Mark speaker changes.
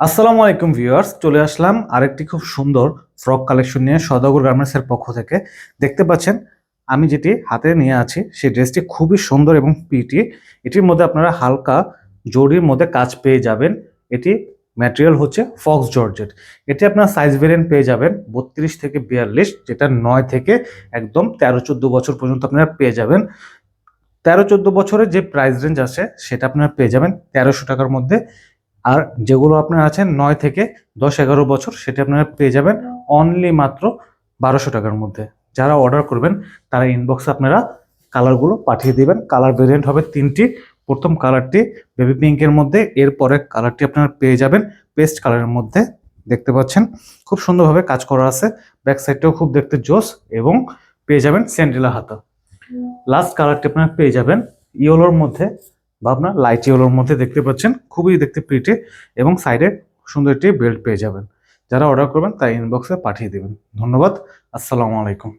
Speaker 1: আসসালামু আলাইকুম ভিউয়ার্স, চলে আসলাম আরেকটি খুব সুন্দর ফ্রক কালেকশন নিয়ে সওদাগর গার্মেন্টসের পক্ষ থেকে। দেখতে পাচ্ছেন আমি যেটি হাতে নিয়ে আছি সেই ড্রেসটি খুবই সুন্দর এবং পিটি। এটির মধ্যে আপনারা হালকা জরির মধ্যে কাজ পেয়ে যাবেন। এটি ম্যাটেরিয়াল হচ্ছে ফক্স জর্জেট। এটি আপনার সাইজ ভেরিয়েন্ট পেয়ে যাবেন 32 থেকে 42, যেটা 9 থেকে একদম 13-14 বছর পর্যন্ত আপনারা পেয়ে যাবেন। 13-14 বছরের যে প্রাইস রেঞ্জ আছে সেটা আপনারা পেয়ে যাবেন 1300 টাকার মধ্যে। আর যেগুলো আপনার আছেন 9 থেকে 10-11 বছর সেটা আপনারা পেয়ে যাবেন অনলি মাত্র 1200 টাকার মধ্যে। যারা অর্ডার করবেন তারা ইনবক্সে আপনারা কালারগুলো পাঠিয়ে দিবেন। কালার ভেরিয়েন্ট হবে 3টি। প্রথম কালারটি বেবি পিঙ্কের মধ্যে, এরপরের কালারটি আপনারা পেয়ে যাবেন পেস্ট কালারের মধ্যে। দেখতে পাচ্ছেন খুব সুন্দরভাবে কাজ করা আছে, ব্যাক সাইডটাও খুব দেখতে জোস, এবং পেয়ে যাবেন স্যান্ডেলা হাতা। লাস্ট কালারটি আপনারা পেয়ে যাবেন ইয়েলোর মধ্যে বা আপনার লাইট ইয়েলোর মধ্যে। দেখতে পাচ্ছেন খুবই দেখতে প্রিটি, এবং সাইডে সুন্দর একটি বেল্ট পেয়ে যাবেন। যারা অর্ডার করবেন তাই ইনবক্সে পাঠিয়ে দেবেন। ধন্যবাদ। আসসালামু আলাইকুম।